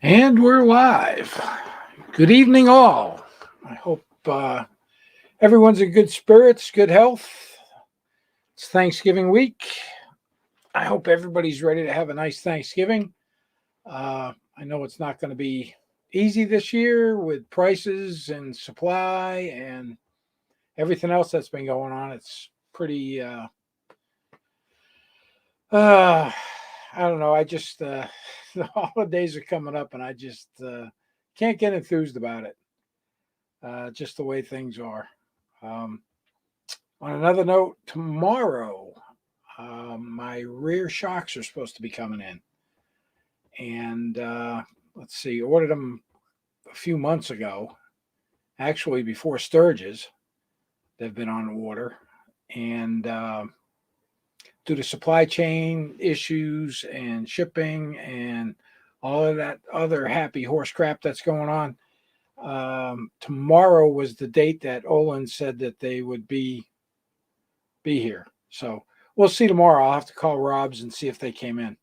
And we're live. Good evening, all. I hope everyone's in good spirits, good health. It's Thanksgiving week. I hope everybody's ready to have a nice Thanksgiving. I know it's not going to be easy this year with prices and supply and everything else that's been going on. It's pretty, uh, I don't know. The holidays are coming up and I just can't get enthused about it. Just the way things are. Um, on another note, tomorrow, my rear shocks are supposed to be coming in. And let's see, ordered them a few months ago, actually before Sturgis. They've been on order. And due to supply chain issues and shipping and all of that other happy horse crap that's going on, tomorrow was the date that Olin said that they would be here. So we'll see tomorrow. I'll have to call Rob's and see if they came in.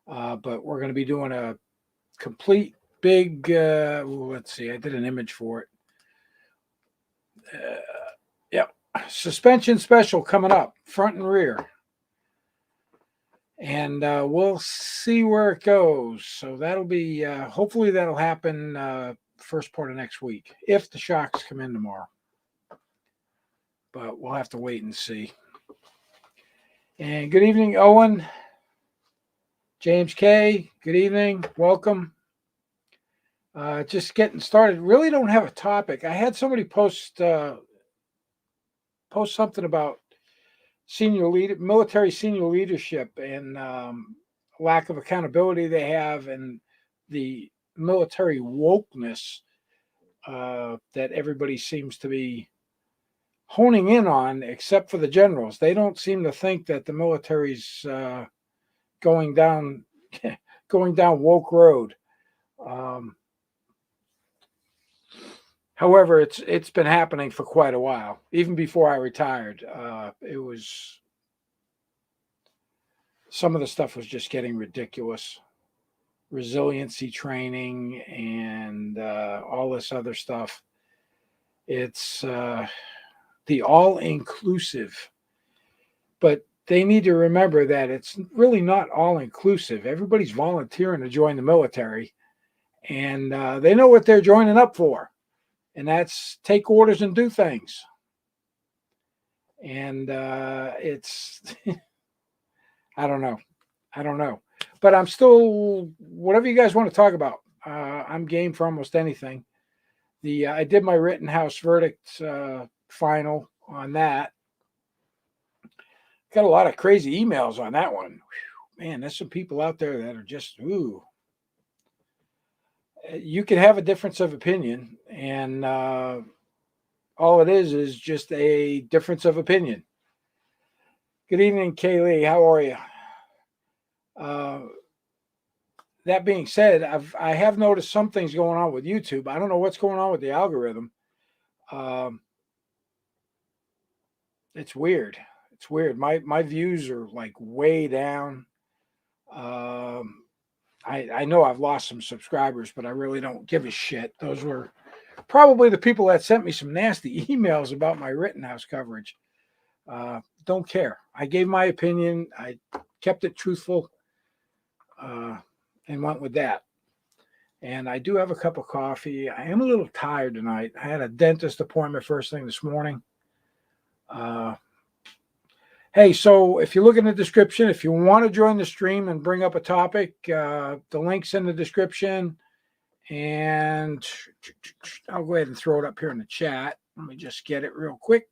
But we're going to be doing a complete big. Let's see. I did an image for it. Yep, suspension special coming up, front and rear, and we'll see where it goes. So that'll be hopefully that'll happen first part of next week if the shocks come in tomorrow. But we'll have to wait and see. And good evening, Owen. James K, good evening. Welcome. Just getting started. Really don't have a topic. I had somebody post something about military senior leadership and lack of accountability they have and the military wokeness that everybody seems to be honing in on, except for the generals. They don't seem to think that the military's going down woke road. However, it's been happening for quite a while. Even before I retired, it was some of the stuff was just getting ridiculous. Resiliency training and all this other stuff. It's the all-inclusive, but they need to remember that it's really not all-inclusive. Everybody's volunteering to join the military, and they know what they're joining up for, and that's take orders and do things. And it's, I don't know. But I'm still, whatever you guys want to talk about, I'm game for almost anything. I did my Rittenhouse verdict final on that. Got a lot of crazy emails on that one. Whew, man, there's some people out there that are just, ooh. You can have a difference of opinion, and all it is just a difference of opinion. Good evening, Kaylee. How are you? That being said, I have noticed some things going on with YouTube. I don't know what's going on with the algorithm. It's weird. It's weird. My views are like way down. I know I've lost some subscribers, but I really don't give a shit. Those were probably the people that sent me some nasty emails about my Rittenhouse coverage. Don't care. I gave my opinion. I kept it truthful and went with that. And I do have a cup of coffee. I am a little tired tonight. I had a dentist appointment first thing this morning. Hey, so if you look in the description, if you want to join the stream and bring up a topic, the link's in the description. And I'll go ahead and throw it up here in the chat. Let me just get it real quick.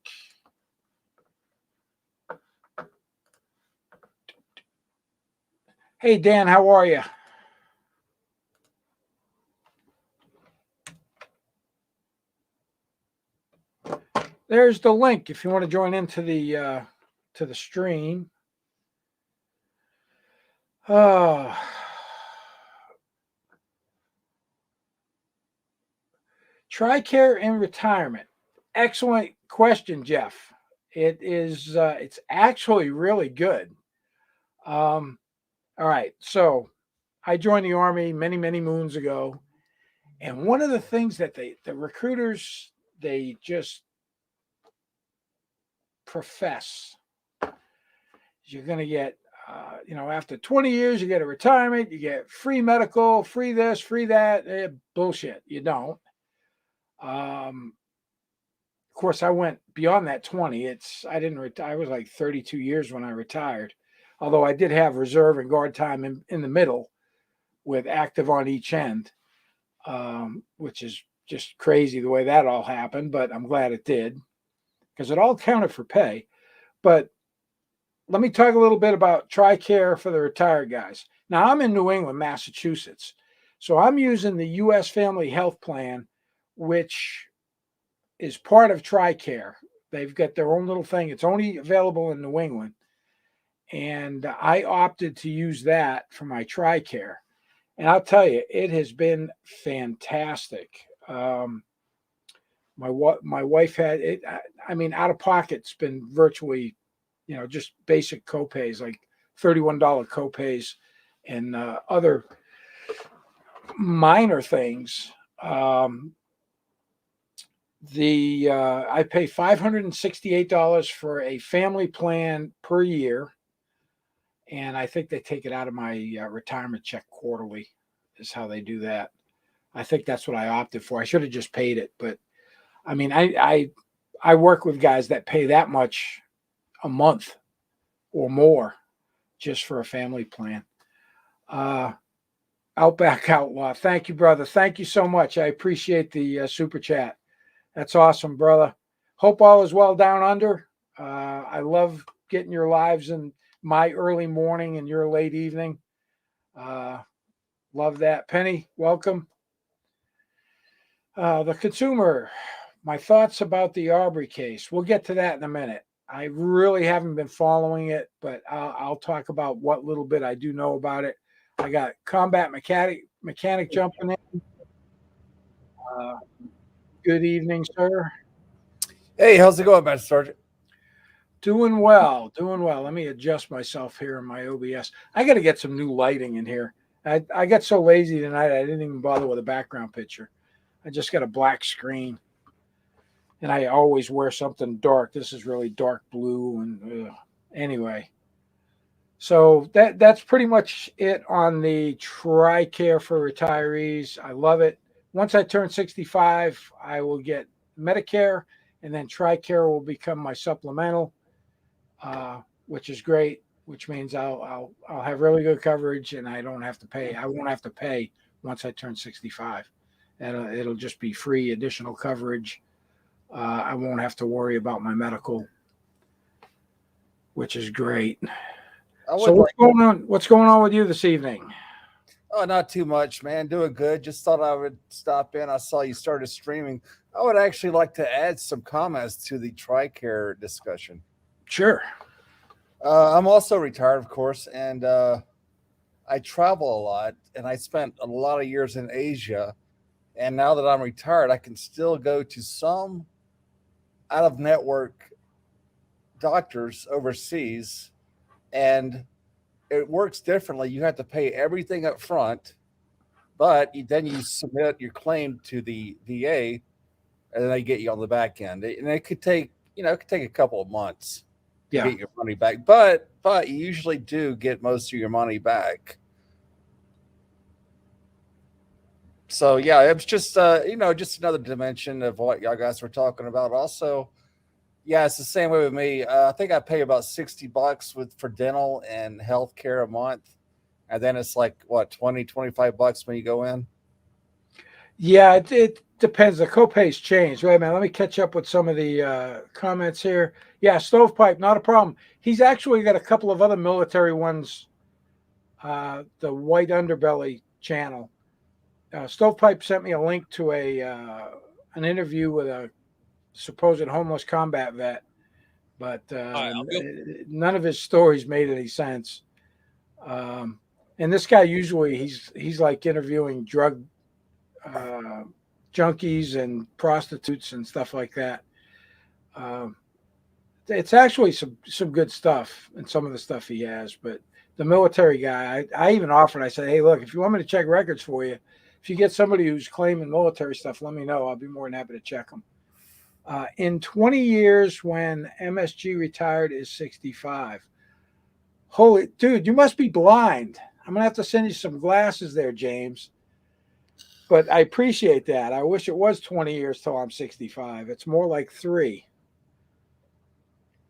Hey, Dan, how are you? There's the link if you want to join into the stream. TRICARE in retirement. Excellent question, Jeff. It is. It's actually really good. All right, so I joined the Army many moons ago, and one of the things that the recruiters, they just profess you're going to get, after 20 years, you get a retirement, you get free medical, free this, free that. Bullshit. You don't. Of course, I went beyond that 20. I didn't retire. I was like 32 years when I retired, although I did have reserve and guard time in the middle with active on each end, which is just crazy the way that all happened. But I'm glad it did because it all counted for pay. But let me talk a little bit about TRICARE for the retired guys. Now, I'm in New England, Massachusetts. So I'm using the U.S. Family Health Plan, which is part of TRICARE. They've got their own little thing. It's only available in New England. And I opted to use that for my TRICARE. And I'll tell you, it has been fantastic. My wife had it. I mean, out of pocket's been virtually, just basic copays, like $31 copays and other minor things. I pay $568 for a family plan per year, and I think they take it out of my retirement check quarterly. Is how they do that. I think that's what I opted for. I should have just paid it, but I mean, I work with guys that pay that much a month or more just for a family plan. Outback Outlaw, thank you, brother. Thank you so much. I appreciate the super chat. That's awesome, brother. Hope all is well down under. I love getting your lives in my early morning and your late evening. Love that. Penny, welcome. The consumer, my thoughts about the Aubrey case. We'll get to that in a minute. I really haven't been following it, but I'll talk about what little bit I do know about it. I got combat mechanic jumping in. Good evening, sir. Hey, how's it going, Master Sergeant? Doing well. Let me adjust myself here in my OBS. I got to get some new lighting in here. I got so lazy tonight, I didn't even bother with a background picture. I just got a black screen. And I always wear something dark. This is really dark blue. And anyway. So that's pretty much it on the TRICARE for retirees. I love it. Once I turn 65, I will get Medicare, and then TRICARE will become my supplemental, which is great. Which means I'll have really good coverage, and I don't have to pay. I won't have to pay once I turn 65. And it'll just be free additional coverage. I won't have to worry about my medical, which is great. So what's going on with you this evening? Oh, not too much, man. Doing good. Just thought I would stop in. I saw you started streaming. I would actually like to add some comments to the TRICARE discussion. Sure. I'm also retired, of course, and I travel a lot, and I spent a lot of years in Asia. And now that I'm retired, I can still go to some out-of-network doctors overseas, and it works differently. You have to pay everything up front, but then you submit your claim to the VA, and then they get you on the back end. And it could take, a couple of months to get your money back. But you usually do get most of your money back. So yeah, it was just just another dimension of what y'all guys were talking about. Also, yeah, it's the same way with me. I think I pay about $60 for dental and healthcare a month. And then it's like, what, $20-$25 when you go in? Yeah, it depends. The copays change. Wait a minute. Let me catch up with some of the comments here. Yeah, Stovepipe, not a problem. He's actually got a couple of other military ones, the White Underbelly channel. Stovepipe sent me a link to an interview with a supposed homeless combat vet, but none of his stories made any sense. And this guy usually he's like interviewing drug junkies and prostitutes and stuff like that. It's actually some good stuff and some of the stuff he has, but the military guy. I even offered. I said, hey, look, if you want me to check records for you, if you get somebody who's claiming military stuff, let me know. I'll be more than happy to check them. In 20 years, when MSGRetired is 65. Holy dude, you must be blind. I'm gonna have to send you some glasses there, James. But I appreciate that. I wish it was 20 years till I'm 65. It's more like 3.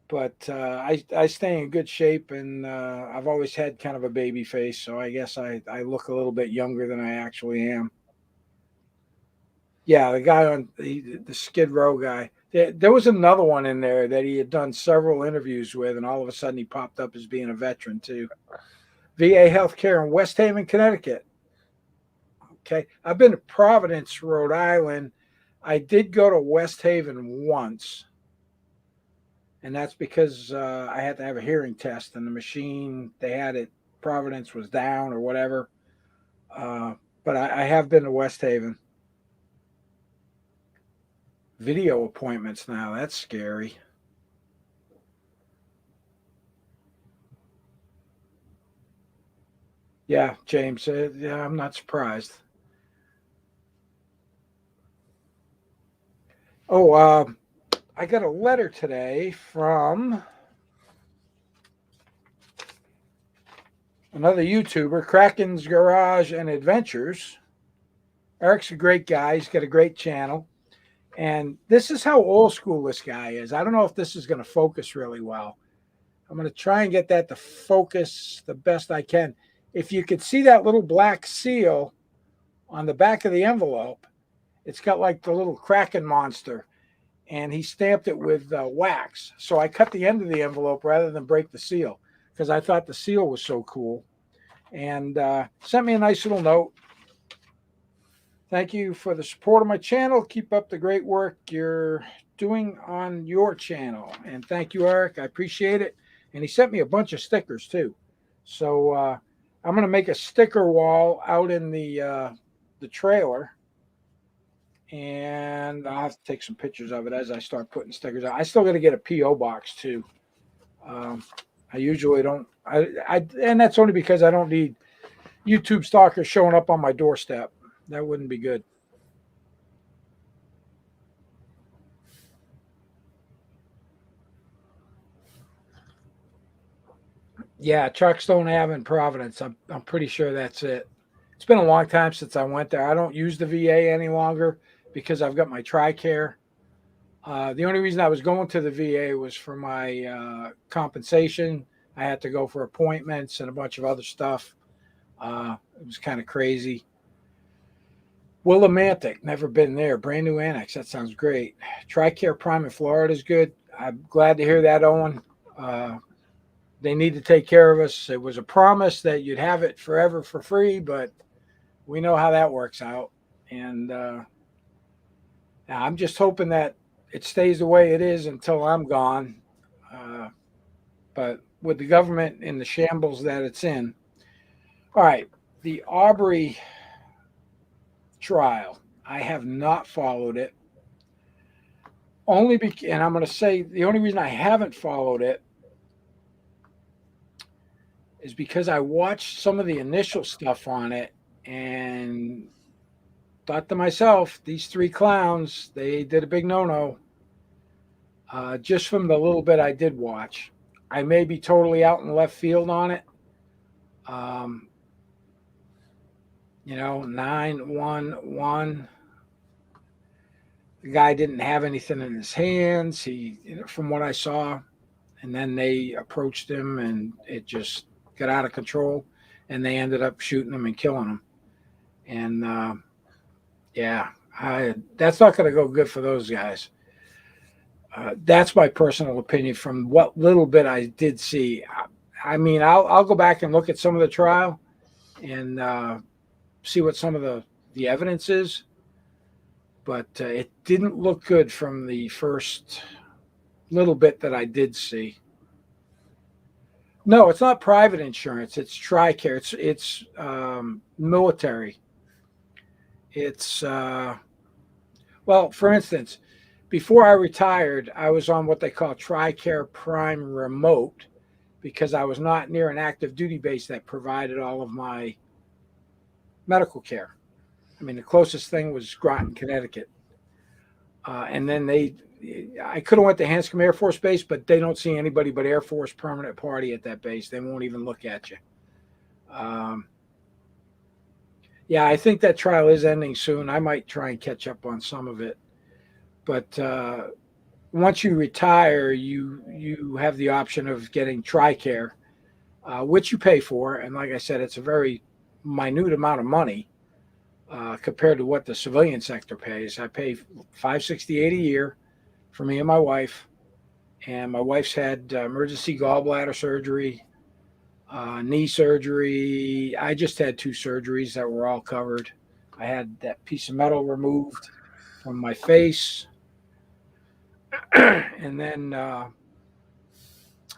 But I stay in good shape, and I've always had kind of a baby face, so I guess I look a little bit younger than I actually am. Yeah, the guy on the Skid Row guy. There was another one in there that he had done several interviews with, and all of a sudden he popped up as being a veteran too. VA healthcare in West Haven, Connecticut. Okay, I've been to Providence, Rhode Island. I did go to West Haven once, and that's because I had to have a hearing test, and the machine they had at Providence was down or whatever. But I have been to West Haven. Video appointments now, that's scary. Yeah, James, yeah, I'm not surprised. Oh, I got a letter today from another YouTuber, Kraken's Garage and Adventures. Eric's a great guy. He's got a great channel. And this is how old school this guy is. I don't know if this is going to focus really well. I'm going to try and get that to focus the best I can. If you could see that little black seal on the back of the envelope, it's got like the little Kraken monster. And he stamped it with wax. So I cut the end of the envelope rather than break the seal because I thought the seal was so cool. And sent me a nice little note. Thank you for the support of my channel. Keep up the great work you're doing on your channel. And thank you, Eric. I appreciate it. And he sent me a bunch of stickers too. So I'm going to make a sticker wall out in the trailer. And I'll have to take some pictures of it as I start putting stickers out. I still got to get a P.O. box too. I usually don't. And that's only because I don't need YouTube stalkers showing up on my doorstep. That wouldn't be good. Yeah, Chuckstone Ave in Providence. I'm pretty sure that's it. It's been a long time since I went there. I don't use the VA any longer because I've got my TRICARE. The only reason I was going to the VA was for my compensation. I had to go for appointments and a bunch of other stuff. It was kind of crazy. Willimantic, never been there. Brand new annex. That sounds great. TRICARE Prime in Florida is good. I'm glad to hear that, Owen. They need to take care of us. It was a promise that you'd have it forever for free, but we know how that works out. And I'm just hoping that it stays the way it is until I'm gone. But with the government in the shambles that it's in. All right, the Aubrey trial. I have not followed it. And I'm going to say the only reason I haven't followed it is because I watched some of the initial stuff on it and thought to myself, these 3 clowns, they did a big no-no. Just from the little bit I did watch. I may be totally out in left field on it. 911. The guy didn't have anything in his hands. From what I saw, and then they approached him, and it just got out of control, and they ended up shooting him and killing him. And that's not going to go good for those guys. That's my personal opinion from what little bit I did see. I mean, I'll go back and look at some of the trial and see what some of the evidence is. But it didn't look good from the first little bit that I did see. No, it's not private insurance. It's TRICARE. It's military. It's well, for instance, before I retired, I was on what they call TRICARE Prime Remote because I was not near an active duty base that provided all of my medical care. I mean, the closest thing was Groton, Connecticut. And then I could have went to Hanscom Air Force Base, but they don't see anybody but Air Force permanent party at that base. They won't even look at you. Yeah, I think that trial is ending soon. I might try and catch up on some of it. But once you retire, you have the option of getting TRICARE, which you pay for. And like I said, it's a very minute amount of money compared to what the civilian sector pays. I pay $568 a year for me and my wife. And my wife's had emergency gallbladder surgery, knee surgery. I just had 2 surgeries that were all covered. I had that piece of metal removed from my face. And then I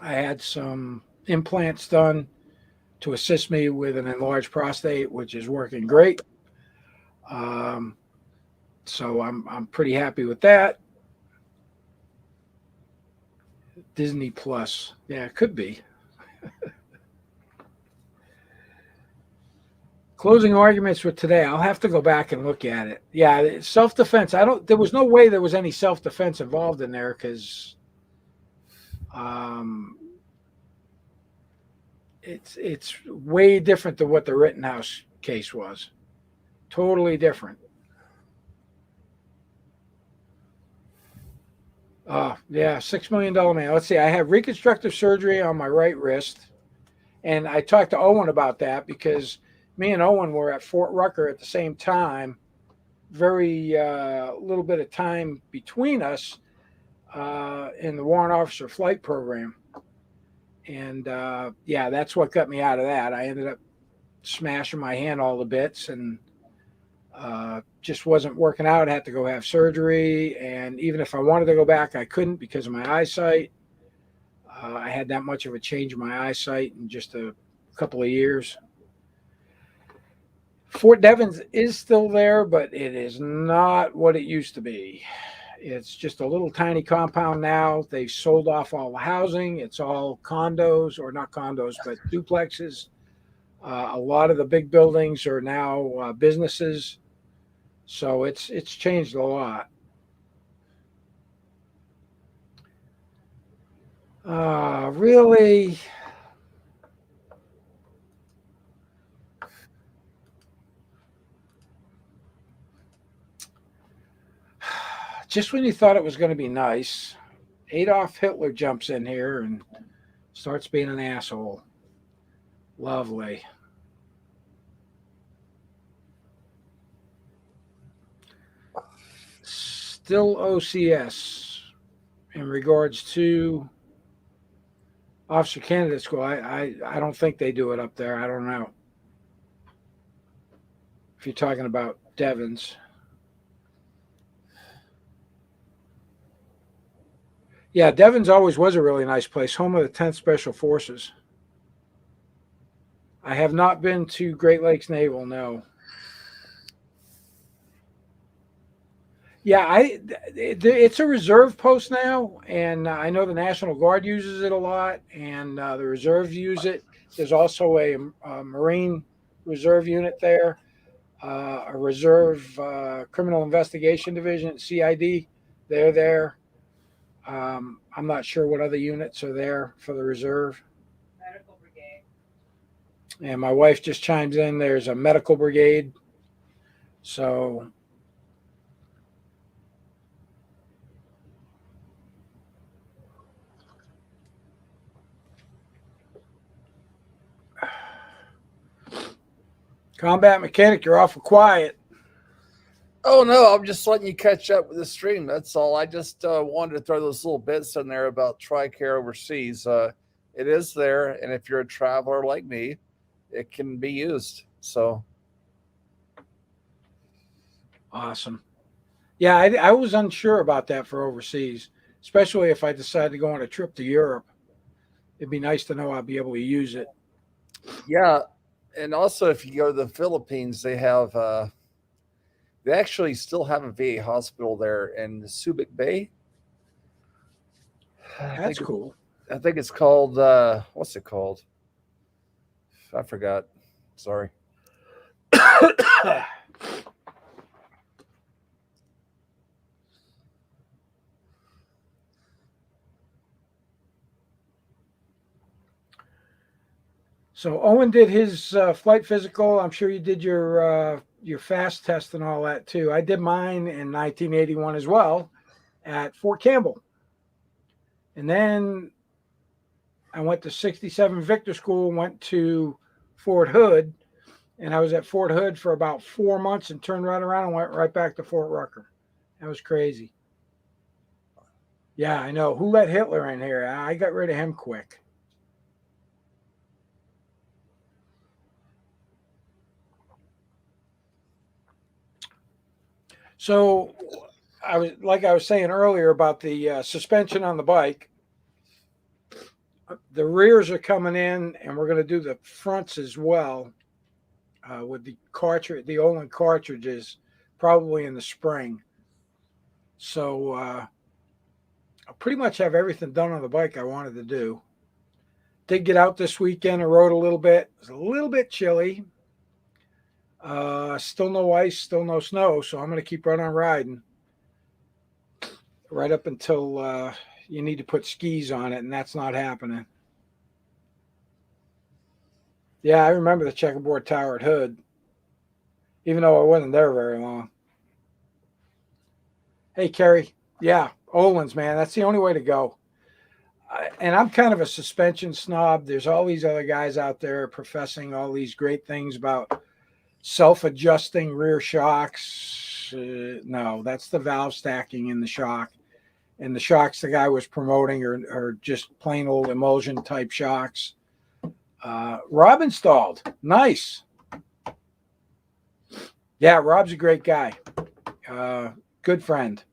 had some implants done to assist me with an enlarged prostate, which is working great. So I'm pretty happy with that. Disney Plus. Yeah, it could be. Closing arguments with today. I'll have to go back and look at it. Yeah, self-defense. There was no way there was any self-defense involved in there because it's way different than what the Rittenhouse case was. Totally different. Yeah, $6 million man. Let's see. I have reconstructive surgery on my right wrist. And I talked to Owen about that because me and Owen were at Fort Rucker at the same time. Very little bit of time between us in the warrant officer flight program. And yeah, that's what got me out of that. I ended up smashing my hand all to bits and just wasn't working out. I had to go have surgery. And even if I wanted to go back, I couldn't because of my eyesight. I had that much of a change in my eyesight in just a couple of years. Fort Devens is still there, but it is not what it used to be. It's just a little tiny compound now. They've sold off all the housing. It's all condos, or not condos, but duplexes. A lot of the big buildings are now businesses. So it's changed a lot. Really, just when you thought it was going to be nice, Adolf Hitler jumps in here and starts being an asshole. Lovely. Still OCS in regards to Officer Candidate School. I don't think they do it up there. I don't know. If you're talking about Devens. Yeah, Devens always was a really nice place, home of the 10th Special Forces. I have not been to Great Lakes Naval, no. Yeah, it's a reserve post now, and I know the National Guard uses it a lot, and the reserves use it. There's also a Marine Reserve unit there, a Reserve Criminal Investigation Division, CID. They're there. I'm not sure what other units are there for the reserve. Medical brigade. And my wife just chimes in. There's a medical brigade. So combat mechanic, you're awful quiet. Oh no, I'm just letting you catch up with the stream. That's all. I just wanted to throw those little bits in there about TRICARE overseas. It is there, and if you're a traveler like me, it can be used. So awesome. Yeah, I was unsure about that for overseas, especially if I decided to go on a trip to Europe. It'd be nice to know I'll be able to use it. yeah, and also if you go to the Philippines, they have they actually still have a VA hospital there in Subic Bay. That's cool. I think it's called what's it called? I forgot. Sorry. So Owen did his flight physical. I'm sure you did your fast test and all that too. I did mine in 1981 as well at Fort Campbell, and then I went to 67 Victor School, went to Fort Hood, and I was at Fort Hood for about 4 months and turned right around and went right back to Fort Rucker. That was crazy. Yeah, I know. Who let Hitler in here? I got rid of him quick. So I was saying earlier about the suspension on the bike. The rears are coming in, and we're going to do the fronts as well with the Olin cartridges, probably in the spring. So I pretty much have everything done on the bike I wanted to do. Did get out this weekend and rode a little bit. It was a little bit chilly. Still no ice, still no snow, so I'm going to keep running riding right up until you need to put skis on it, and that's not happening. Yeah, I remember the checkerboard tower at Hood, even though I wasn't there very long. Hey, Kerry. Yeah, Olin's, man. That's the only way to go. And I'm kind of a suspension snob. There's all these other guys out there professing all these great things about self-adjusting rear shocks. No, that's the valve stacking in the shock. And the shocks the guy was promoting are just plain old emulsion type shocks. Rob installed. Nice. Yeah, Rob's a great guy. Good friend.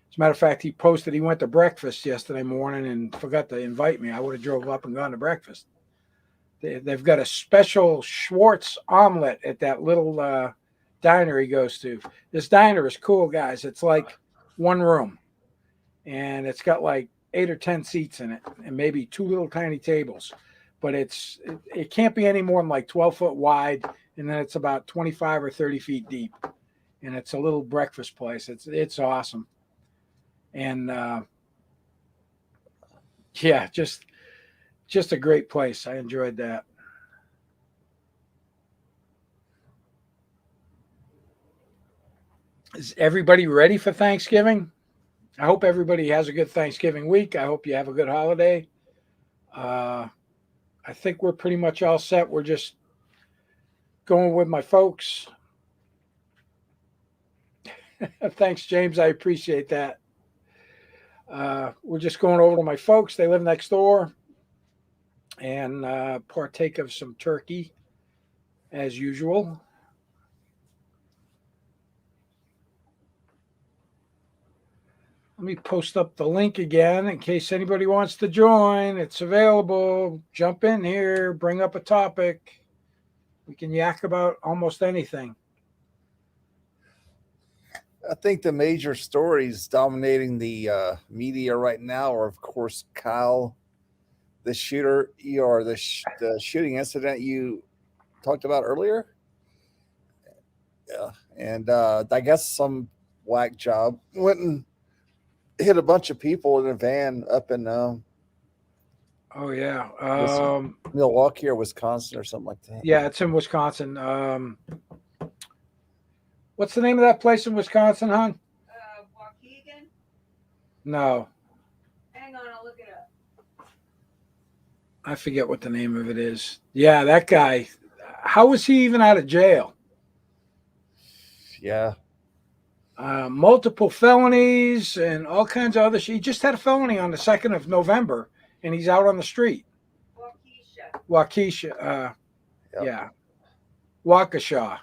As a matter of fact, he posted he went to breakfast yesterday morning and forgot to invite me. I would have drove up and gone to breakfast. They've got a special Schwartz omelet at that little diner he goes to. This diner is cool, guys. It's like one room, and it's got like 8 or 10 seats in it, and maybe 2 little tiny tables. But it can't be any more than like 12 foot wide, and then it's about 25 or 30 feet deep. And it's a little breakfast place. It's awesome. And yeah, just a great place. I enjoyed that. Is everybody ready for Thanksgiving? I hope everybody has a good Thanksgiving week. I hope you have a good holiday. I think we're pretty much all set. We're just going with my folks. Thanks, James. I appreciate that. We're just going over to my folks. They live next door, and partake of some turkey as usual. Let me post up the link again in case anybody wants to join. It's available. Jump in here, bring up a topic. We can yak about almost anything. I think the major stories dominating the media right now are, of course, Kyle, the shooter, or the shooting incident you talked about earlier. Yeah, and I guess some whack job went and hit a bunch of people in a van up in Oh yeah, Milwaukee or Wisconsin or something like that. yeah, it's in Wisconsin. What's the name of that place in Wisconsin, hon? Waukegan? No, Hang on, I'll look it up. I forget what the name of it is. Yeah, that guy. How was he even out of jail? Yeah. Multiple felonies and all kinds of other shit. He just had a felony on the 2nd of November, and he's out on the street. Waukesha. Yep. Yeah. Waukesha.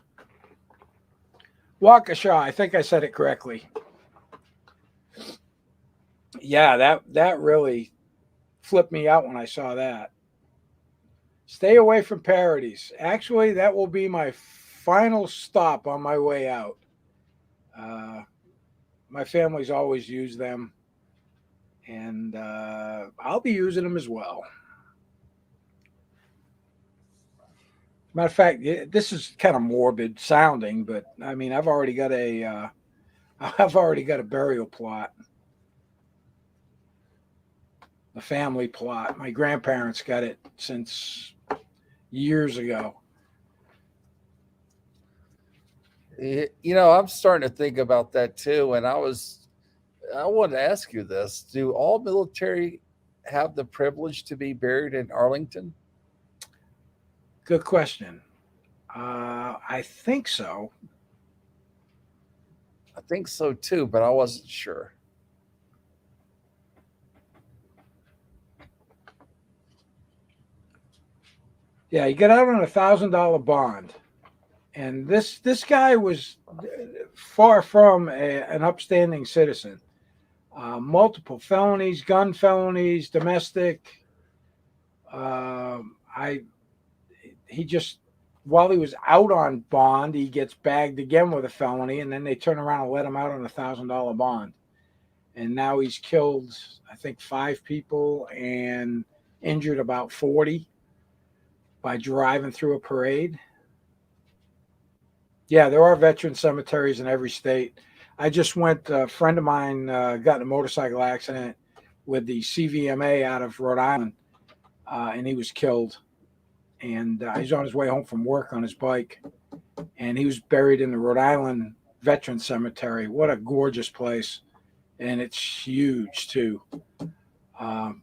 Waukesha. I think I said it correctly. Yeah, that really flipped me out when I saw that. Stay away from parodies. Actually, that will be my final stop on my way out. My family's always used them, and I'll be using them as well. Matter of fact, this is kind of morbid sounding, but I mean, I've already got a I've already got a burial plot, a family plot. My grandparents got it since years ago. I'm starting to think about that too. And I wanted to ask you this: do all military have the privilege to be buried in Arlington? Good question. I think so. I think so too, but I wasn't sure. Yeah, he got out on $1,000 bond, and this guy was far from an upstanding citizen. Multiple felonies, gun felonies, domestic. I he just while he was out on bond, he gets bagged again with a felony, and then they turn around and let him out on $1,000 bond. And now he's killed, I think, 5 people and injured about 40 by driving through a parade. Yeah, there are veteran cemeteries in every state. I just went. A friend of mine got in a motorcycle accident with the CVMA out of Rhode Island, and he was killed. And he's on his way home from work on his bike, and he was buried in the Rhode Island Veteran Cemetery. What a gorgeous place, and it's huge too. Um,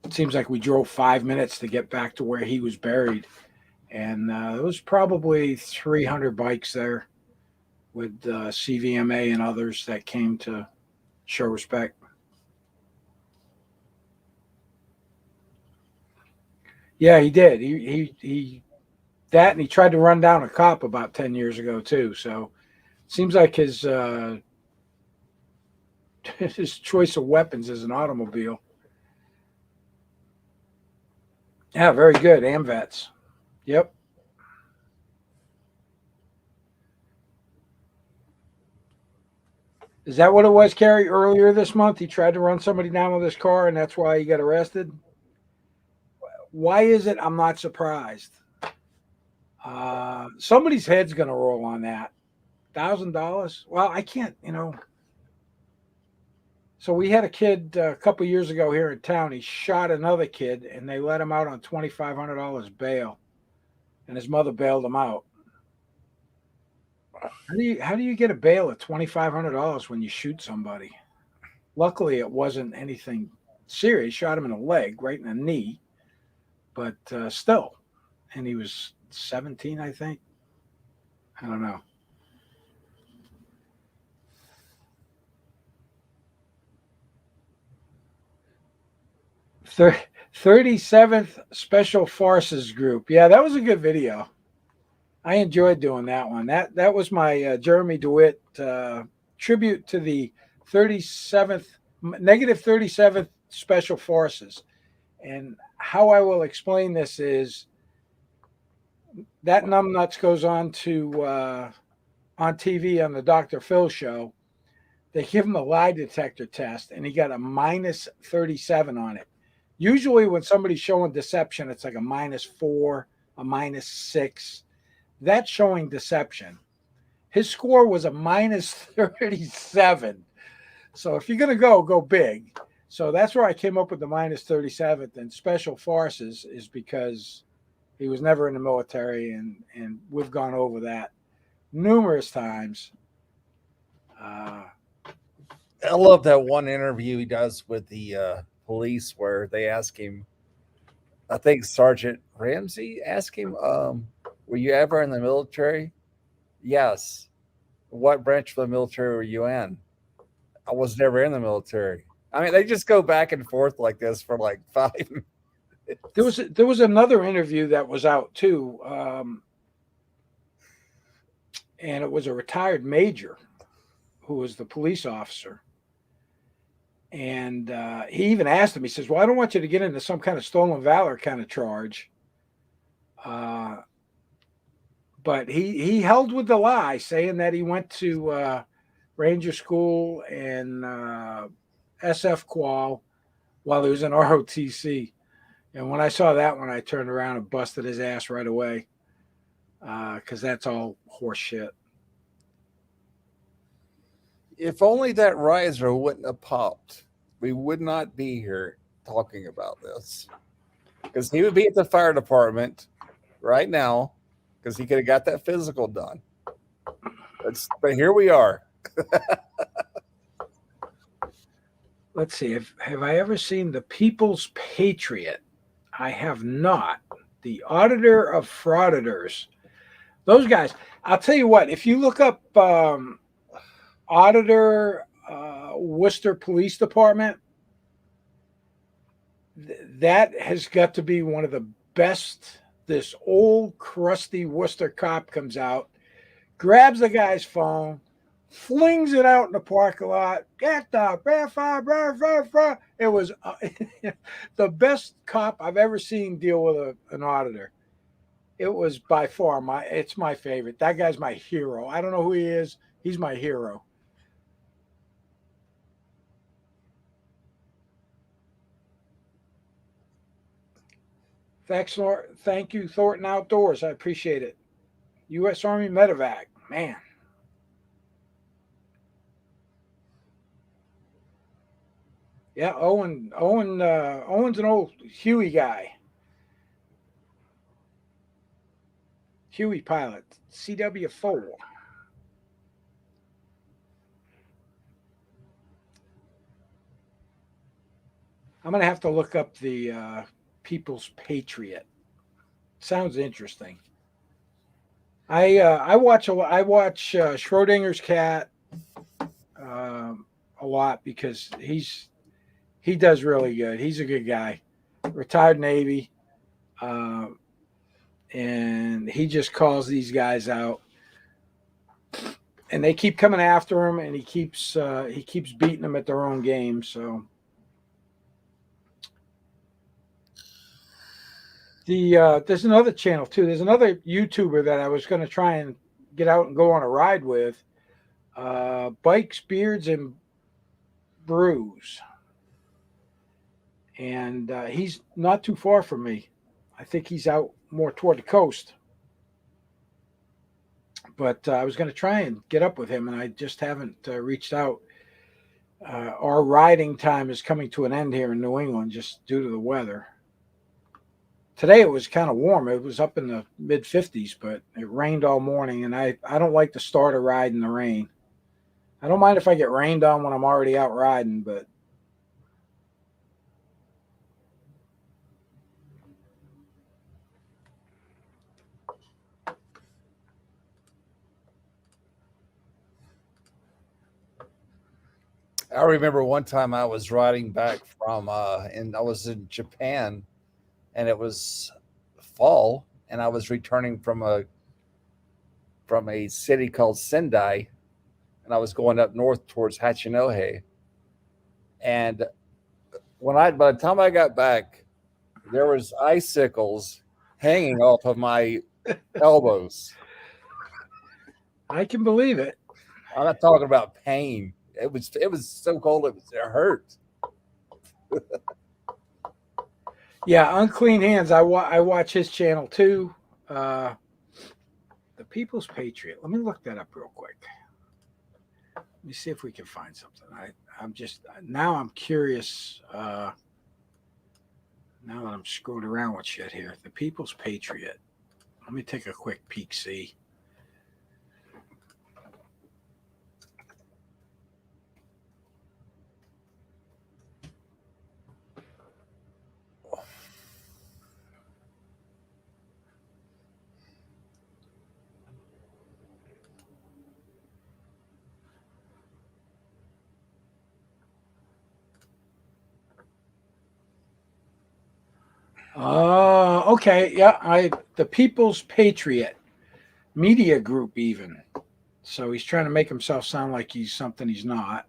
it seems like we drove 5 minutes to get back to where he was buried, and there was probably 300 bikes there with CVMA and others that came to show respect. Yeah, he did. He that, and he tried to run down a cop about 10 years ago too. So seems like his his choice of weapons is an automobile. Yeah, very good. AMVETS. Yep. Is that what it was, Kerry? Earlier this month, he tried to run somebody down with his car, and that's why he got arrested. Why is it? I'm not surprised. Somebody's head's going to roll on that. $1,000. Well, I can't. So we had a kid a couple years ago here in town. He shot another kid, and they let him out on $2,500 bail, and his mother bailed him out. How do you get a bail at $2,500 when you shoot somebody? Luckily, it wasn't anything serious. Shot him in the leg, right in the knee, but still, and he was 17, I think. I don't know. 37th Special Forces Group. Yeah, that was a good video. I enjoyed doing that one. That was my Jeremy DeWitt tribute to the 37th -37th Special Forces. And how I will explain this is that numbnuts goes on TV on the Dr. Phil show. They give him a lie detector test, and he got a -37 on it. Usually, when somebody's showing deception, it's like a -4, a -6. That's showing deception. His score was a -37. So if you're going to go big. So that's where I came up with the -37th. And Special Forces is because he was never in the military, and we've gone over that numerous times. I love that one interview he does with the police where they ask him, I think Sergeant Ramsey asked him, were you ever in the military? Yes. What branch of the military were you in? I was never in the military. I mean, they just go back and forth like this for like 5 minutes. There was another interview that was out too, and it was a retired major who was the police officer. And he even asked him, he says, well, I don't want you to get into some kind of stolen valor kind of charge. But he held with the lie, saying that he went to Ranger School and SF Qual while he was in ROTC. And when I saw that one, I turned around and busted his ass right away because that's all horse shit. If only that riser wouldn't have popped, we would not be here talking about this. Because he would be at the fire department right now because he could have got that physical done. But here we are. Let's see. Have I ever seen The People's Patriot? I have not. The Auditor of Frauditors. Those guys. I'll tell you what. If you look up Auditor Worcester Police Department, that has got to be one of the best. This old crusty Worcester cop comes out, grabs the guy's phone, flings it out in the parking lot. Get the it was the best cop I've ever seen deal with an auditor. It was by far it's my favorite. That guy's my hero. I don't know who he is. He's my hero. Thank you, Thornton Outdoors. I appreciate it. U.S. Army Medevac. Man. Yeah, Owen's an old Huey guy. Huey pilot, CW4. I'm gonna have to look up the People's Patriot. Sounds interesting. I watch Schrodinger's Cat a lot because he does really good. He's a good guy, retired Navy, and he just calls these guys out, and they keep coming after him, and he keeps beating them at their own game. So there's another channel too. There's another YouTuber that I was going to try and get out and go on a ride with. Bikes, Beards, and Brews. And he's not too far from me. I think he's out more toward the coast. But I was going to try and get up with him, and I just haven't reached out. Our riding time is coming to an end here in New England just due to the weather. Today it was kind of warm. It was up in the mid 50s, but it rained all morning, and I don't like to start a ride in the rain. I don't mind if I get rained on when I'm already out riding, but I remember one time I was riding back from, and I was in Japan, and it was fall, and I was returning from a city called Sendai, and I was going up north towards Hachinohe. And by the time I got back, there was icicles hanging off of my elbows. I can believe it. I'm not talking about pain. It was so cold it hurt. Yeah, Unclean Hands. I watch his channel too. The People's Patriot. Let me look that up real quick. Let me see if we can find something. I'm curious. Now that I'm screwed around with shit here, The People's Patriot. Let me take a quick peek. See. Oh, okay. Yeah, the People's Patriot Media Group even. So he's trying to make himself sound like he's something he's not.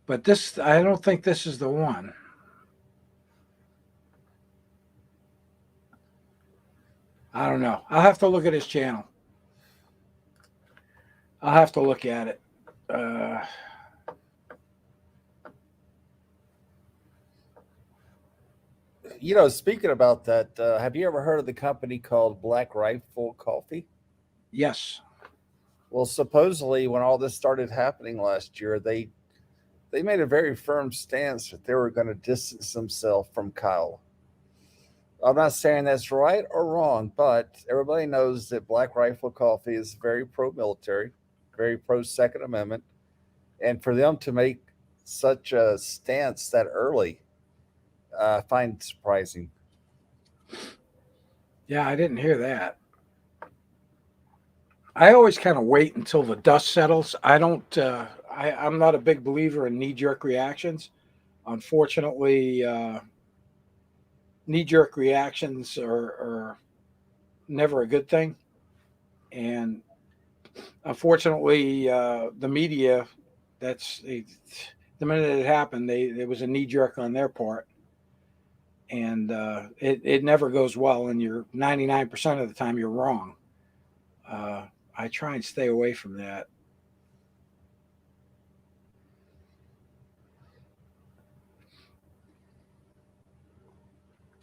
But I don't think this is the one. I don't know. I'll have to look at his channel. I'll have to look at it. Speaking about that, have you ever heard of the company called Black Rifle Coffee? Yes. Well, supposedly, when all this started happening last year, they made a very firm stance that they were going to distance themselves from Kyle. I'm not saying that's right or wrong, but everybody knows that Black Rifle Coffee is very pro-military, very pro-Second Amendment, and for them to make such a stance that early, I find surprising. Yeah, I didn't hear that. I always kind of wait until the dust settles. I don't. I'm not a big believer in knee jerk reactions. Unfortunately, knee jerk reactions are never a good thing, and unfortunately, the media. That's the minute it happened, there was a knee jerk on their part, and it never goes well. And you're 99% of the time you're wrong. I try and stay away from that.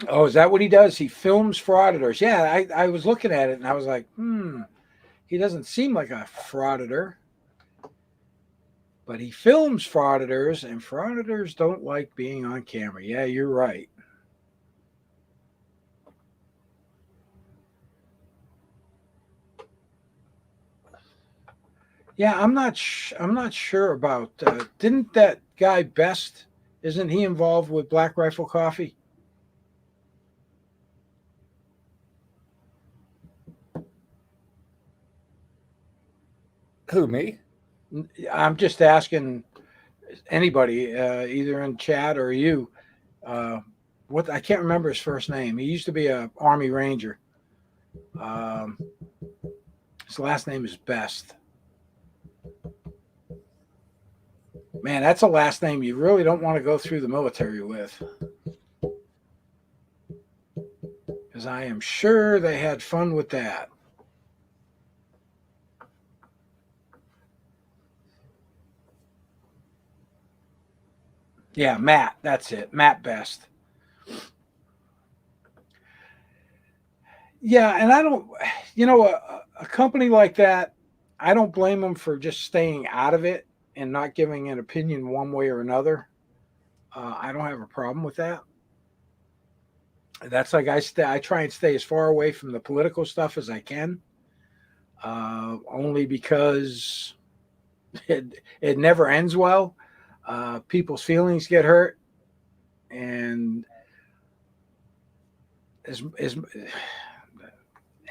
Oh, is that what he does? He films frauditors. Yeah, I was looking at it and I was like, he doesn't seem like a frauditor, but he films frauditors, and frauditors don't like being on camera. Yeah, you're right. Yeah, I'm not sure about. Didn't that guy Best? Isn't he involved with Black Rifle Coffee? Who, me? I'm just asking anybody, either in chat or you. Uh, what I can't remember his first name. He used to be a Army Ranger. Um, his last name is Best. Man, that's a last name you really don't want to go through the military with, because I am sure they had fun with that. Yeah, Matt. That's it. Matt Best. Yeah, and I don't, a company like that, I don't blame them for just staying out of it and not giving an opinion one way or another. I don't have a problem with that. That's like I try and stay as far away from the political stuff as I can, only because it never ends well. People's feelings get hurt, and as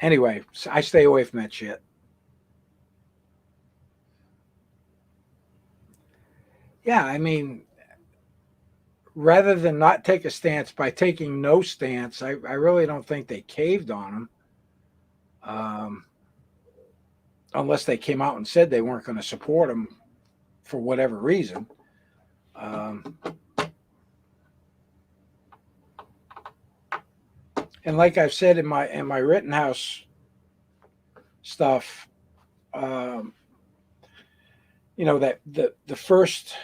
anyway, I stay away from that shit. Yeah, I mean, rather than not take a stance by taking no stance, I really don't think they caved on him, um, unless they came out and said they weren't going to support him for whatever reason. Um, and like I've said in my Rittenhouse stuff, um, that the first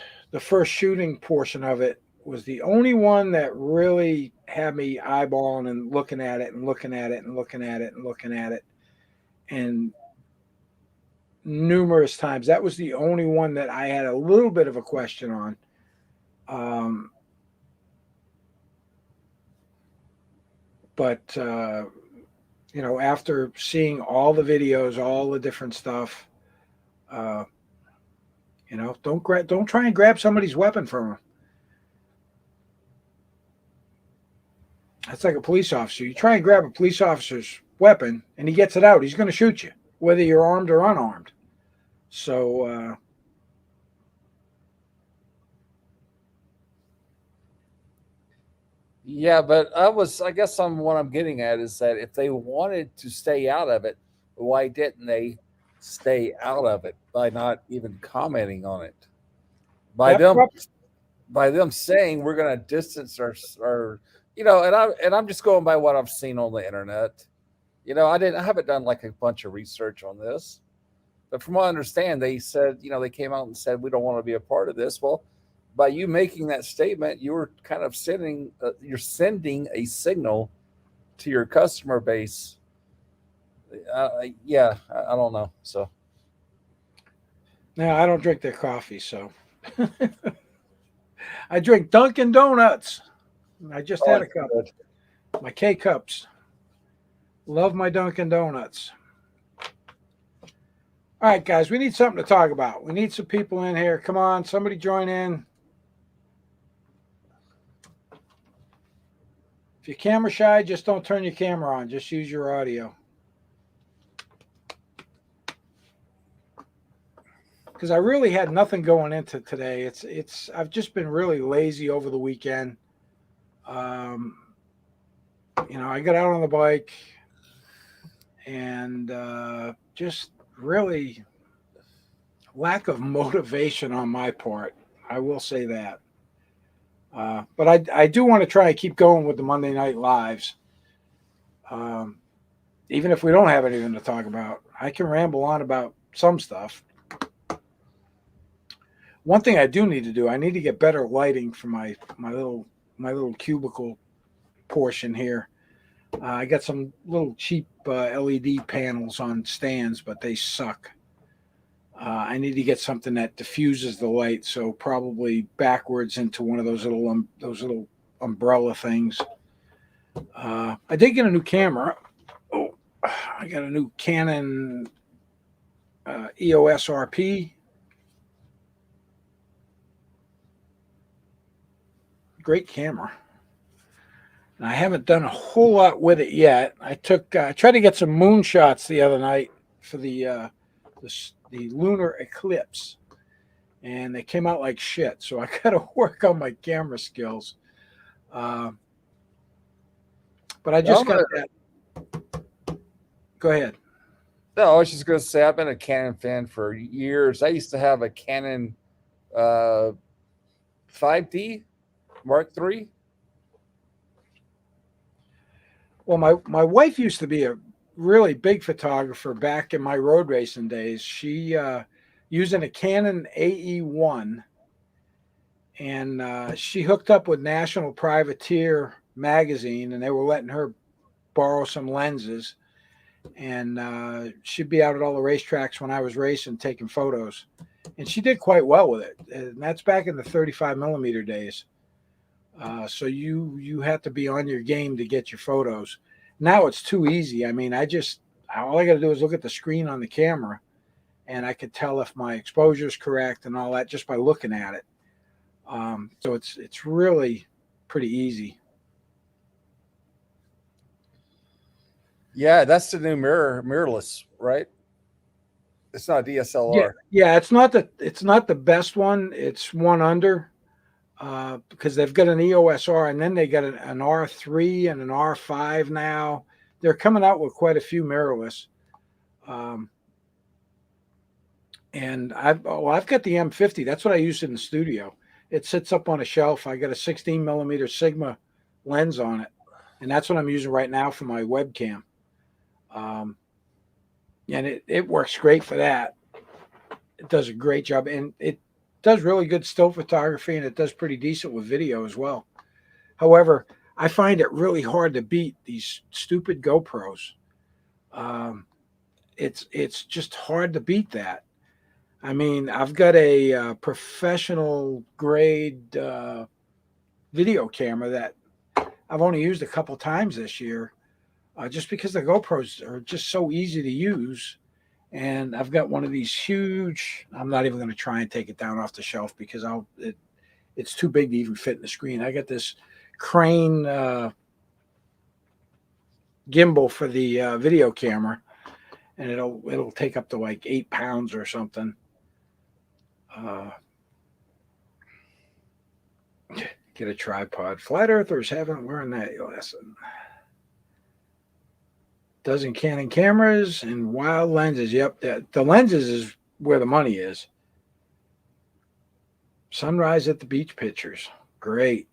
shooting portion of it was the only one that really had me eyeballing and looking at it and looking at it and looking at it and looking at it, and numerous times. That was the only one that I had a little bit of a question on. Um, but after seeing all the videos, all the different stuff, uh, don't try and grab somebody's weapon from them. That's like a police officer. You try and grab a police officer's weapon, and he gets it out. He's going to shoot you, whether you're armed or unarmed. So, Yeah, but I guess what I'm getting at is that if they wanted to stay out of it, why didn't they stay out of it by not even commenting on it? By that them, prop- by them saying we're going to distance our, and I'm just going by what I've seen on the internet. I haven't done like a bunch of research on this, but from what I understand, they said, they came out and said we don't want to be a part of this. Well, by you making that statement, you're kind of sending a signal to your customer base. Yeah, I don't know. So Now I don't drink their coffee, so I drink Dunkin' Donuts. I just oh, had a it's cup. good. My K cups. Love my Dunkin' Donuts. All right, guys, we need something to talk about. We need some people in here. Come on, somebody join in. If you're camera shy, just don't turn your camera on. Just use your audio. Because I really had nothing going into today. I've just been really lazy over the weekend. Um, I got out on the bike and just really lack of motivation on my part. I will say that. But I do want to try and keep going with the Monday Night Lives. Um, Even if we don't have anything to talk about, I can ramble on about some stuff. One thing I do need to do, I need to get better lighting for my little cubicle portion here. I got some little cheap LED panels on stands, but they suck. I need to get something that diffuses the light, so probably backwards into one of those little umbrella things. I did get a new camera. Oh, I got a new Canon EOS RP. Great camera. And I haven't done a whole lot with it yet. I tried to get some moon shots the other night for the lunar eclipse, and they came out like shit. So I got to work on my camera skills. But I just got that. Go ahead. No, I was just gonna say I've been a Canon fan for years. I used to have a Canon uh, 5D Mark III. Well, my wife used to be a really big photographer back in my road racing days. She using a Canon AE1, and she hooked up with National Privateer magazine, and they were letting her borrow some lenses, and she'd be out at all the racetracks when I was racing taking photos, and she did quite well with it. And that's back in the 35 millimeter days. So you have to be on your game to get your photos. Now it's too easy. I mean, all I got to do is look at the screen on the camera, and I could tell if my exposure is correct and all that just by looking at it. So it's really pretty easy. Yeah, that's the new mirrorless, right? It's not DSLR. Yeah. It's not the best one. It's one under. Because they've got an EOS R, and then they got an R3 and an R5 now. They're coming out with quite a few mirrorless. And I've got the M50. That's what I use in the studio. It sits up on a shelf. I got a 16 millimeter Sigma lens on it, and that's what I'm using right now for my webcam. And it works great for that. It does a great job, and it does really good still photography, and it does pretty decent with video as well. However, I find it really hard to beat these stupid GoPros. It's just hard to beat that. I mean, I've got a professional grade video camera that I've only used a couple times this year, just because the GoPros are just so easy to use. And I've got one of these huge. I'm not even going to try and take it down off the shelf because it's too big to even fit in the screen. I got this crane gimbal for the video camera, and it'll take up to like 8 pounds or something. Get a tripod. Flat earthers haven't learned that lesson. Dozen Canon cameras and wild lenses. Yep, the lenses is where the money is. Sunrise at the beach pictures. Great.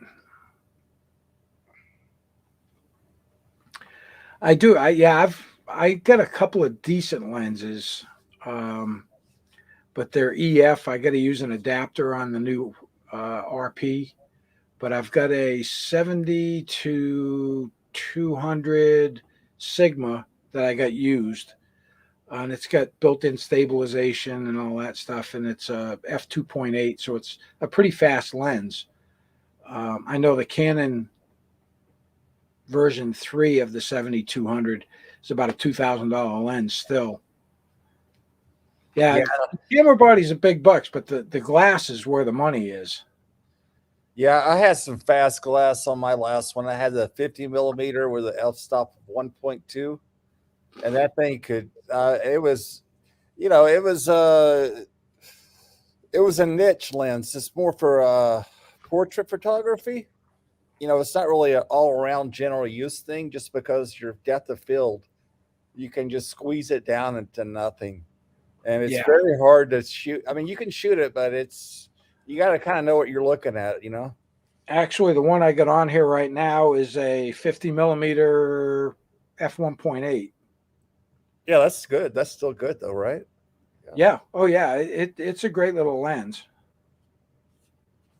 I do. I've I got a couple of decent lenses, um, but they're EF. I got to use an adapter on the new RP. But I've got a 70 to 200 Sigma that I got used, and it's got built-in stabilization and all that stuff, and it's a f2.8, so it's a pretty fast lens. I know the Canon version 3 of the 7200 is about a $2,000 lens still. Yeah, Yeah. the camera body's a big bucks, but the glass is where the money is. Yeah, I had some fast glass on my last one. I had the 50 millimeter with an f-stop of 1.2, and that thing could. It was, you know, it was a niche lens. It's more for portrait photography. You know, it's not really an all-around general use thing. Just because your depth of field, you can just squeeze it down into nothing, and it's Yeah. very hard to shoot. I mean, you can shoot it, but it's you got to kind of know what you're looking at. You know. Actually, the one I got on here right now is a 50 millimeter f1.8. Yeah, that's good. That's still good though, right? Yeah. Oh, yeah. It's a great little lens.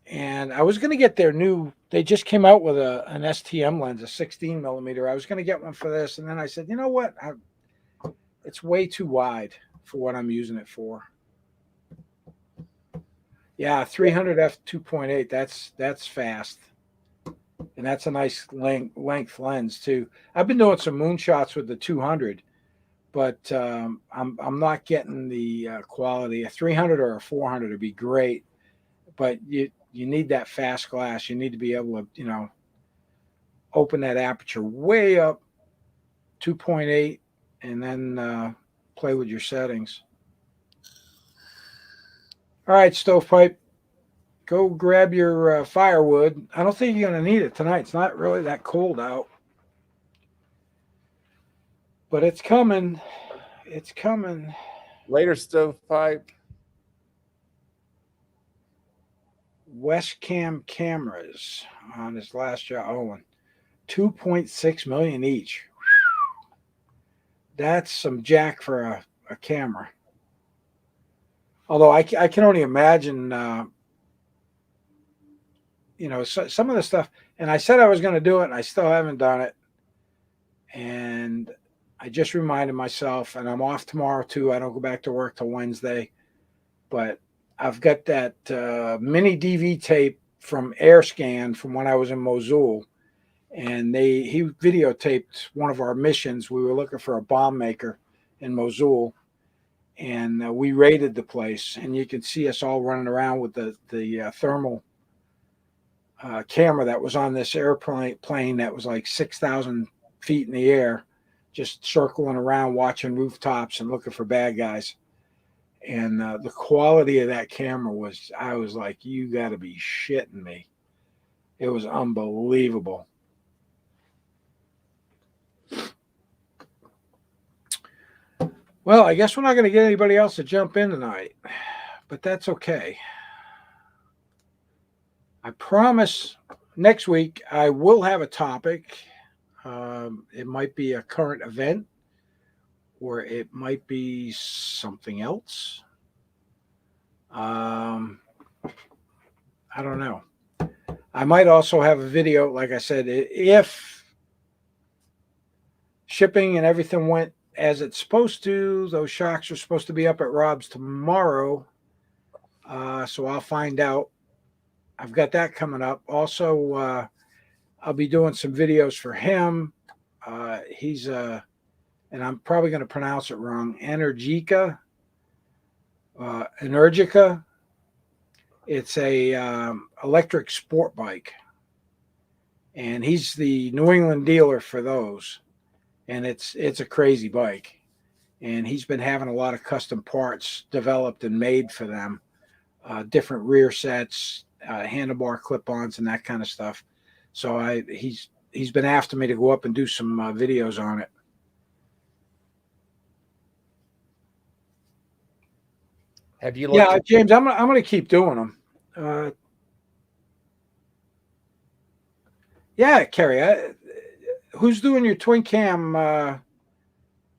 And I was going to get their new. They just came out with an STM lens, a 16 millimeter. I was going to get one for this, and then I said, you know what? It's way too wide for what I'm using it for. Yeah, 300 f 2.8. That's fast, and that's a nice length lens too. I've been doing some moonshots with the 200, but I'm not getting the quality. A 300 or a 400 would be great, but you need that fast glass. You need to be able to open that aperture way up 2.8 and then play with your settings. All right, stovepipe, go grab your firewood. I don't think you're going to need it tonight. It's not really that cold out, but it's coming. It's coming. Later stovepipe. Westcam cameras on his last job. Oh, 2.6 million each. That's some jack for a camera. Although I can only imagine, some of the stuff. And I said I was going to do it, and I still haven't done it. And I just reminded myself, and I'm off tomorrow too. I don't go back to work till Wednesday. But I've got that mini DV tape from AirScan from when I was in Mosul. And he videotaped one of our missions. We were looking for a bomb maker in Mosul, and we raided the place. And you can see us all running around with the thermal camera that was on this airplane that was like 6,000 feet in the air, just circling around, watching rooftops and looking for bad guys. And the quality of that camera I was like, you got to be shitting me. It was unbelievable. Well, I guess we're not going to get anybody else to jump in tonight, but that's okay. I promise next week I will have a topic. It might be a current event, or it might be something else. I don't know. I might also have a video, like I said, if shipping and everything went as it's supposed to. Those shocks are supposed to be up at Rob's tomorrow. So I'll find out. I've got that coming up. Also, I'll be doing some videos for him. He's and I'm probably going to pronounce it wrong, Energica. It's a electric sport bike. And he's the New England dealer for those. And it's a crazy bike. And he's been having a lot of custom parts developed and made for them, different rear sets, handlebar clip-ons, and that kind of stuff. So he's been after me to go up and do some videos on it. Have you looked? Yeah, James, I'm gonna keep doing them. Yeah, Kerry, who's doing your twin cam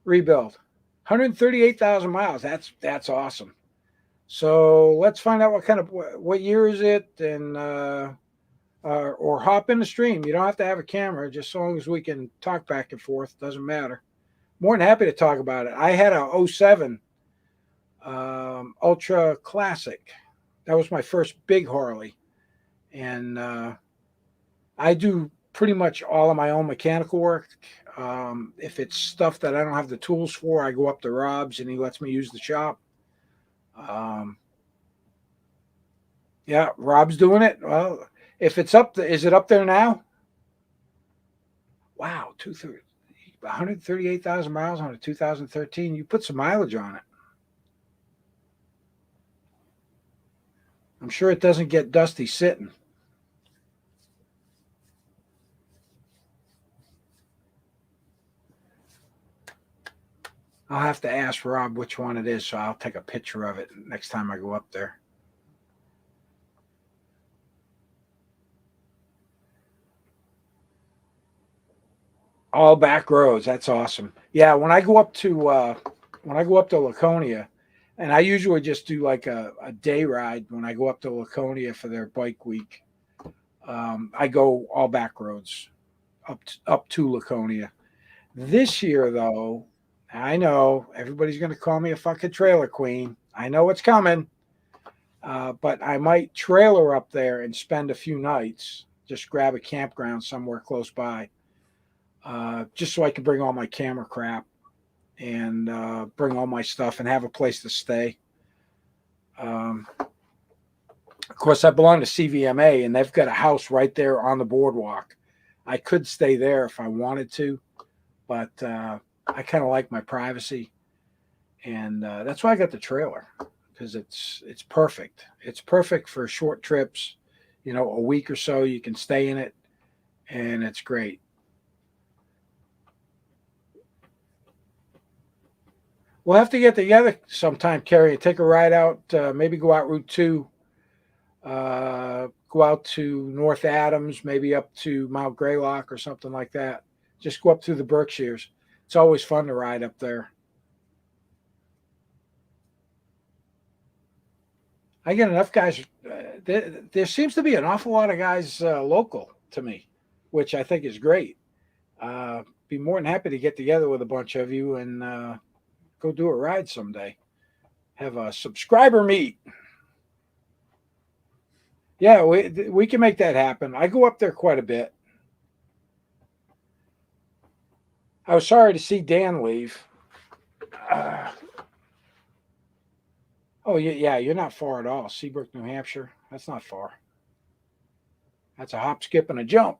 rebuild. 138,000 miles. That's awesome. So let's find out what year is it, and or hop in the stream. You don't have to have a camera, just so long as we can talk back and forth. Doesn't matter. More than happy to talk about it. I had a '07 Ultra Classic. That was my first big Harley, and I do pretty much all of my own mechanical work. If it's stuff that I don't have the tools for, I go up to Rob's and he lets me use the shop. Yeah, Rob's doing it. Well, if it's is it up there now? Wow, 138,000 miles on a 2013. You put some mileage on it. I'm sure it doesn't get dusty sitting. I'll have to ask Rob which one it is, so I'll take a picture of it next time I go up there. All back roads. That's awesome. Yeah, when I go up to Laconia, and I usually just do like a day ride when I go up to Laconia for their bike week. I go all back roads up to Laconia. This year, though, I know everybody's going to call me a fucking trailer queen. I know it's coming, but I might trailer up there and spend a few nights. Just grab a campground somewhere close by, just so I can bring all my camera crap and bring all my stuff and have a place to stay. Of course, I belong to CVMA, and they've got a house right there on the boardwalk. I could stay there if I wanted to, but I kind of like my privacy, and that's why I got the trailer, because it's perfect. It's perfect for short trips, a week or so. You can stay in it, and it's great. We'll have to get together sometime, Kerry, and take a ride out. Maybe go out Route 2, go out to North Adams, maybe up to Mount Greylock or something like that. Just go up through the Berkshires. It's always fun to ride up there. I get enough guys. There seems to be an awful lot of guys local to me, which I think is great. Be more than happy to get together with a bunch of you and go do a ride someday. Have a subscriber meet. Yeah, we can make that happen. I go up there quite a bit. I was sorry to see Dan leave. Oh, yeah, you're not far at all. Seabrook, New Hampshire. That's not far. That's a hop, skip, and a jump.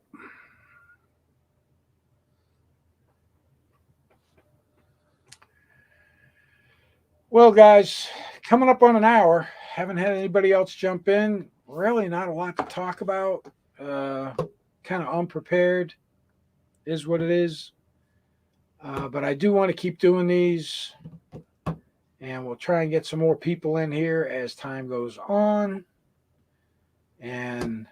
Well, guys, coming up on an hour. Haven't had anybody else jump in. Really not a lot to talk about. Kind of unprepared is what it is. But I do want to keep doing these. And we'll try and get some more people in here as time goes on. And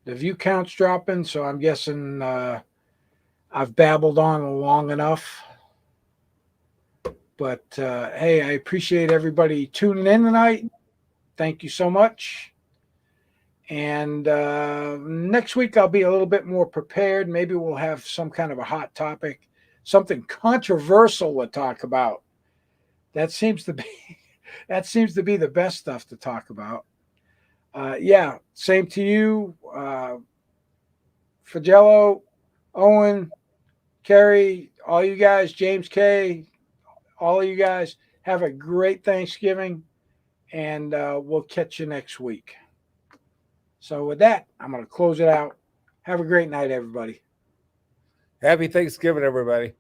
the view count's dropping, so I'm guessing I've babbled on long enough. But hey, I appreciate everybody tuning in tonight. Thank you so much. And next week I'll be a little bit more prepared. Maybe we'll have some kind of a hot topic, something controversial to talk about. That seems to be the best stuff to talk about. Yeah, same to you, Fagello, Owen, Kerry, all you guys, James K, all of you guys. Have a great Thanksgiving, and we'll catch you next week. So with that, I'm going to close it out. Have a great night, everybody. Happy Thanksgiving, everybody.